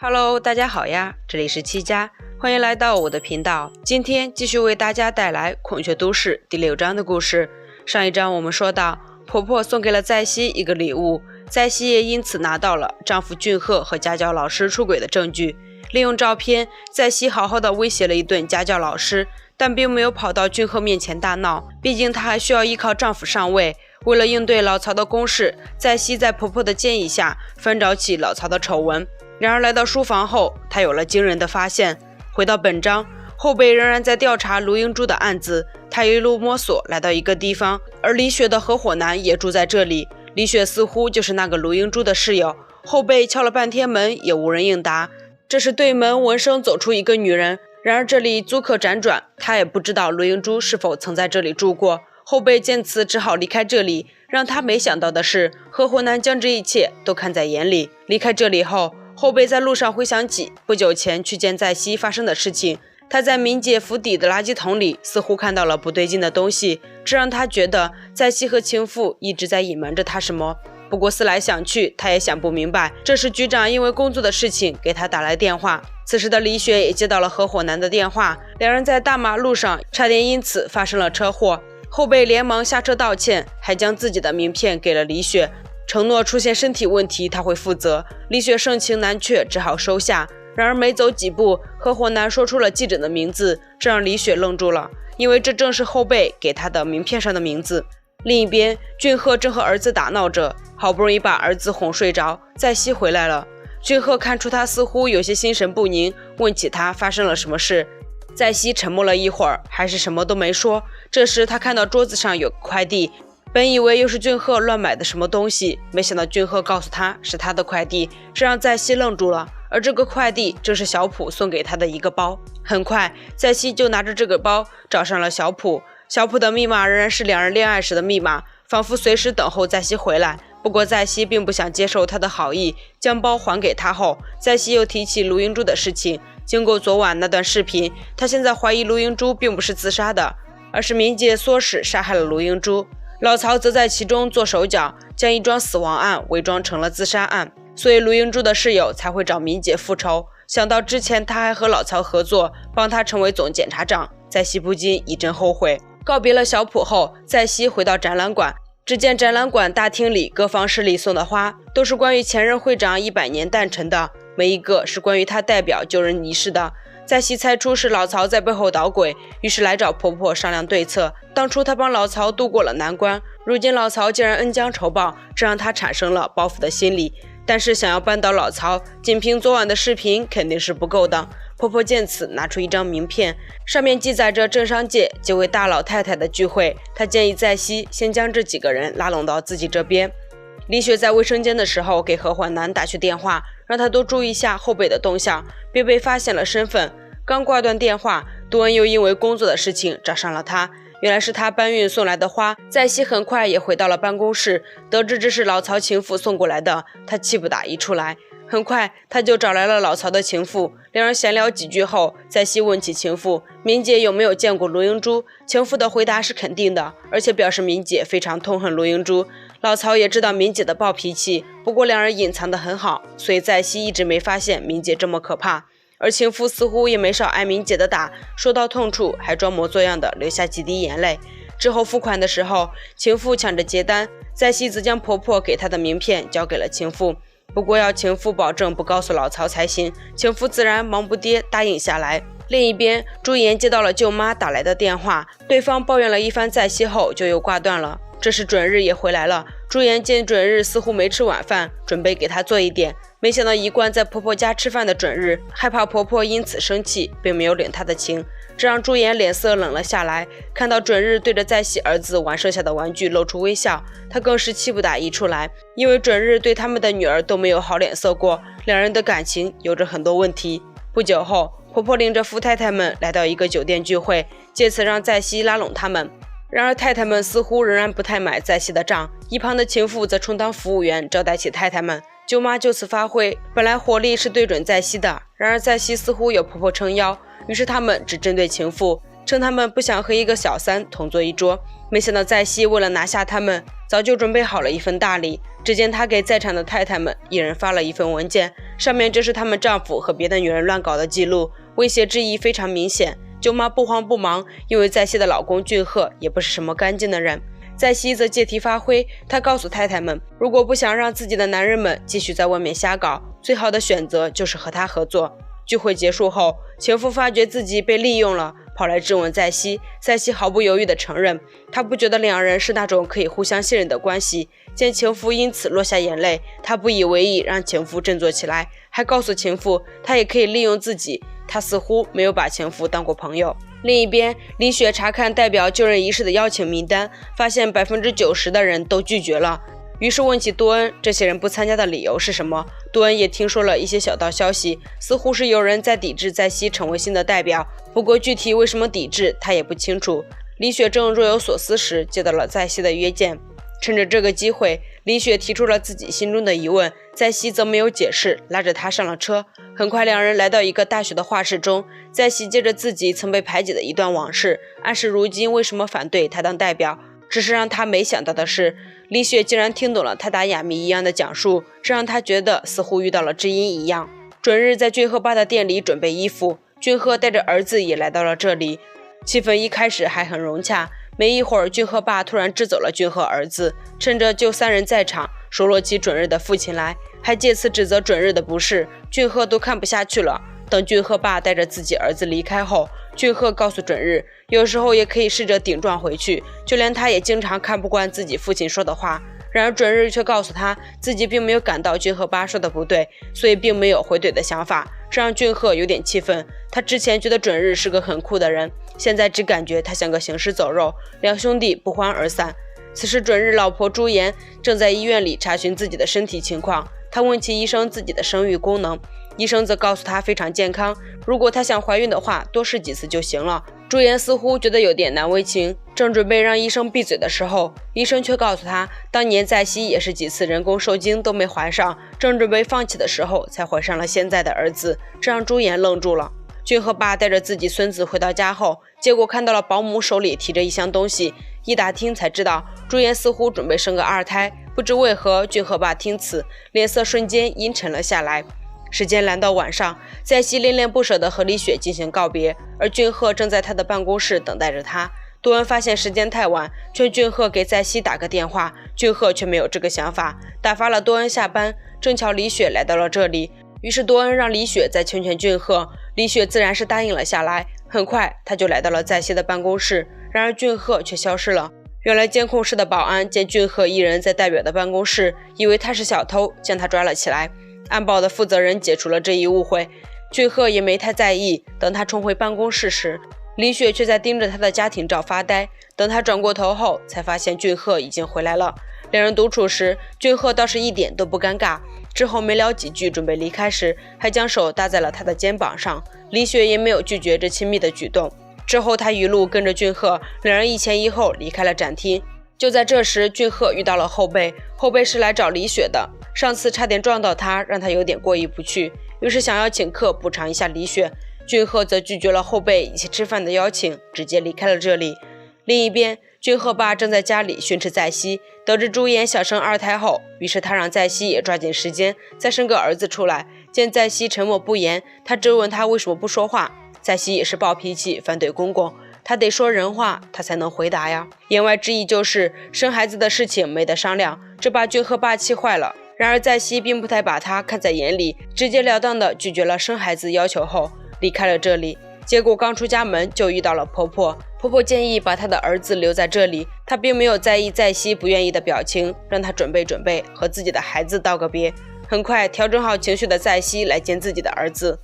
Hello， 大家好呀，这里是七家，欢迎来到我的频道。今天继续为大家带来《孔雀都市》第6章的故事。上一章我们说到，婆婆送给了在熙一个礼物，在熙也因此拿到了丈夫俊赫和家教老师出轨的证据。利用照片，在熙好好的威胁了一顿家教老师，但并没有跑到俊赫面前大闹，毕竟她还需要依靠丈夫上位。为了应对老曹的攻势，在熙在婆婆的建议下翻找起老曹的丑闻。然而来到书房后，她有了惊人的发现。回到本章，后辈仍然在调查卢英珠的案子，她一路摸索来到一个地方，而李雪的合伙男也住在这里。李雪似乎就是那个卢英珠的室友。后辈敲了半天门也无人应答，这时对门闻声走出一个女人，然而这里租客辗转，她也不知道卢英珠是否曾在这里住过。后辈见此只好离开这里，让他没想到的是，合伙男将这一切都看在眼里。离开这里后，后辈在路上回想起不久前去见在熙发生的事情，他在明姐府邸的垃圾桶里似乎看到了不对劲的东西，这让他觉得在熙和情妇一直在隐瞒着他什么。不过思来想去，他也想不明白。这时局长因为工作的事情给他打来电话，此时的李雪也接到了合伙男的电话，两人在大马路上差点因此发生了车祸。后辈连忙下车道歉，还将自己的名片给了李雪，承诺出现身体问题他会负责。李雪盛情难却，只好收下。然而没走几步，合伙男说出了记者的名字，这让李雪愣住了，因为这正是后辈给他的名片上的名字。另一边，俊赫正和儿子打闹着，好不容易把儿子哄睡着，在熙回来了。俊赫看出他似乎有些心神不宁，问起他发生了什么事。在熙沉默了一会儿，还是什么都没说。这时他看到桌子上有快递，本以为又是俊赫乱买的什么东西，没想到俊赫告诉他是他的快递，这让在熙愣住了。而这个快递正是小普送给他的一个包。很快，在熙就拿着这个包找上了小普，小普的密码仍然是两人恋爱时的密码，仿佛随时等候在熙回来。不过在熙并不想接受他的好意，将包还给他后，在熙又提起卢英珠的事情。经过昨晚那段视频，他现在怀疑卢英珠并不是自杀的，而是冥界唆使杀害了卢英珠。老曹则在其中做手脚，将一桩死亡案伪装成了自杀案，所以卢英珠的室友才会找冥界复仇。想到之前他还和老曹合作，帮他成为总检察长，在熙不禁一阵后悔。告别了小普后，在熙回到展览馆，只见展览馆大厅里各方势力送的花都是关于前任会长100年诞辰的，每一个是关于他代表救人仪式的。在熙猜出是老曹在背后捣鬼，于是来找婆婆商量对策。当初他帮老曹度过了难关，如今老曹竟然恩将仇报，这让他产生了报复的心理。但是想要扳倒老曹，仅凭昨晚的视频肯定是不够的。婆婆见此拿出一张名片，上面记载着政商界几位大老太太的聚会，她建议在熙先将这几个人拉拢到自己这边。李雪在卫生间的时候给合伙男打去电话，让他多注意一下后辈的动向，别被发现了身份。刚挂断电话，杜恩又因为工作的事情找上了他，原来是他搬运送来的花。在熙很快也回到了办公室，得知这是老曹情妇送过来的，他气不打一处来。很快他就找来了老曹的情妇，两人闲聊几句后，在熙问起情妇明姐有没有见过卢英珠，情妇的回答是肯定的，而且表示明姐非常痛恨卢英珠。老曹也知道明姐的暴脾气，不过两人隐藏得很好，所以在熙一直没发现明姐这么可怕。而情妇似乎也没少挨明姐的打，说到痛处还装模作样的流下几滴眼泪。之后付款的时候，情妇抢着结单，在熙则将婆婆给她的名片交给了情妇，不过要情妇保证不告诉老曹才行。情妇自然忙不迭答应下来。另一边，朱颜接到了舅妈打来的电话，对方抱怨了一番在熙后就又挂断了。这时准日也回来了，朱颜见准日似乎没吃晚饭，准备给他做一点，没想到一贯在婆婆家吃饭的准日害怕婆婆因此生气，并没有领她的情，这让朱颜脸色冷了下来。看到准日对着在熙儿子玩剩下的玩具露出微笑，他更是气不打一处来，因为准日对他们的女儿都没有好脸色过，两人的感情有着很多问题。不久后，婆婆领着夫太太们来到一个酒店聚会，借此让在熙拉拢他们。然而太太们似乎仍然不太买在熙的账，一旁的情妇则充当服务员招待起太太们。舅妈就此发挥，本来火力是对准在熙的，然而在熙似乎有婆婆撑腰，于是他们只针对情妇，称他们不想和一个小三同坐一桌。没想到在熙为了拿下他们，早就准备好了一份大礼。只见他给在场的太太们一人发了一份文件，上面这是他们丈夫和别的女人乱搞的记录，威胁之意非常明显。舅妈不慌不忙，因为在熙的老公俊赫也不是什么干净的人。在熙则借题发挥，他告诉太太们，如果不想让自己的男人们继续在外面瞎搞，最好的选择就是和他合作。聚会结束后，情妇发觉自己被利用了，跑来质问在熙。在熙毫不犹豫地承认，他不觉得两人是那种可以互相信任的关系。见情妇因此落下眼泪，他不以为意，让情妇振作起来，还告诉情妇他也可以利用自己。他似乎没有把情妇当过朋友。另一边，李雪查看代表就任仪式的邀请名单，发现90%的人都拒绝了。于是问起杜恩，这些人不参加的理由是什么？杜恩也听说了一些小道消息，似乎是有人在抵制在熙成为新的代表，不过具体为什么抵制他也不清楚。李雪正若有所思时，接到了在熙的约见。趁着这个机会，李雪提出了自己心中的疑问，在熙则没有解释，拉着他上了车。很快两人来到一个大学的画室中，在熙借着自己曾被排挤的一段往事，暗示如今为什么反对他当代表。只是让他没想到的是，李雪竟然听懂了他打哑谜一样的讲述，这让他觉得似乎遇到了知音一样。准日在俊赫爸的店里准备衣服，俊赫带着儿子也来到了这里，气氛一开始还很融洽。没一会儿，俊赫爸突然支走了俊赫儿子，趁着就3人在场，数落起准日的父亲来，还借此指责准日的不是。俊赫都看不下去了。等俊赫爸带着自己儿子离开后，俊赫告诉准日，有时候也可以试着顶撞回去，就连他也经常看不惯自己父亲说的话。然而准日却告诉他，自己并没有感到俊赫爸说的不对，所以并没有回怼的想法，这让俊赫有点气愤。他之前觉得准日是个很酷的人，现在只感觉他像个行尸走肉。两兄弟不欢而散。此时准日老婆朱颜正在医院里查询自己的身体情况，他问起医生自己的生育功能，医生则告诉他非常健康，如果他想怀孕的话，多试几次就行了。朱颜似乎觉得有点难为情，正准备让医生闭嘴的时候，医生却告诉他，当年在熙也是几次人工受精都没怀上，正准备放弃的时候才怀上了现在的儿子，这让朱颜愣住了。俊赫爸带着自己孙子回到家后，结果看到了保姆手里提着一箱东西，一打听才知道朱颜似乎准备生个2胎。不知为何，俊赫爸听此脸色瞬间阴沉了下来。时间来到晚上，在熙恋恋不舍地和李雪进行告别，而俊赫正在他的办公室等待着他。多恩发现时间太晚，劝俊赫给在熙打个电话，俊赫却没有这个想法，打发了多恩下班。正巧李雪来到了这里，于是多恩让李雪再劝劝俊赫，李雪自然是答应了下来。很快他就来到了在熙的办公室，然而俊赫却消失了。原来监控室的保安见俊赫一人在代表的办公室，以为他是小偷，将他抓了起来。安保的负责人解除了这一误会，俊赫也没太在意。等他冲回办公室时，李雪却在盯着他的家庭照发呆。等他转过头后，才发现俊赫已经回来了。两人独处时，俊赫倒是一点都不尴尬。之后没聊几句，准备离开时，还将手搭在了他的肩膀上。李雪也没有拒绝这亲密的举动。之后他一路跟着俊赫，两人一前一后离开了展厅。就在这时，俊赫遇到了后辈，后辈是来找李雪的。上次差点撞到他，让他有点过意不去，于是想要请客补偿一下李雪。俊赫则拒绝了后辈一起吃饭的邀请，直接离开了这里。另一边，俊赫爸正在家里训斥在熙，得知朱颜想生2胎后，于是他让在熙也抓紧时间再生个儿子出来。见在熙沉默不言，他质问他为什么不说话。在熙也是暴脾气，反对公公，他得说人话，他才能回答呀。言外之意就是生孩子的事情没得商量，这把俊赫爸气坏了。然而在熙并不太把他看在眼里，直截了当地拒绝了生孩子要求后离开了这里。结果刚出家门就遇到了婆婆，婆婆建议把她的儿子留在这里，她并没有在意在熙不愿意的表情，让她准备和自己的孩子道个别。很快调整好情绪的在熙来见自己的儿子，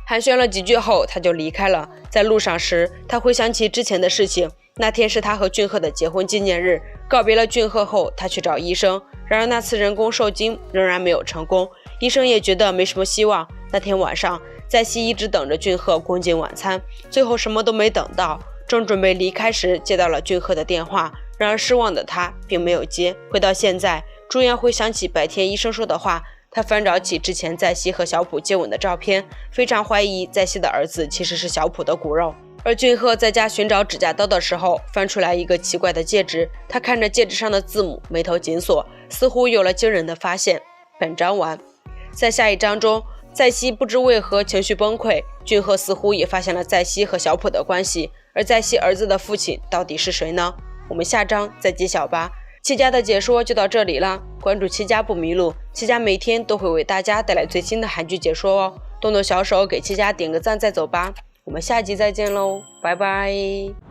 寒暄了几句后他就离开了。在路上时，他回想起之前的事情，那天是他和俊赫的结婚纪念日。告别了俊赫后，他去找医生，然而那次人工受精仍然没有成功，医生也觉得没什么希望。那天晚上，在熙一直等着俊赫共进晚餐，最后什么都没等到。正准备离开时，接到了俊赫的电话，然而失望的他并没有接。回到现在，朱颜回想起白天医生说的话，他翻找起之前在熙和小普接吻的照片，非常怀疑在熙的儿子其实是小普的骨肉。而俊赫在家寻找指甲刀的时候，翻出来一个奇怪的戒指，他看着戒指上的字母，眉头紧锁，似乎有了惊人的发现。本章完。在下一章中，在熙不知为何情绪崩溃，俊赫似乎也发现了在熙和小普的关系，而在熙儿子的父亲到底是谁呢？我们下章再揭晓吧。七家的解说就到这里了，关注七家不迷路，七家每天都会为大家带来最新的韩剧解说哦，动动小手给七家点个赞再走吧。我们下集再见喽，拜拜。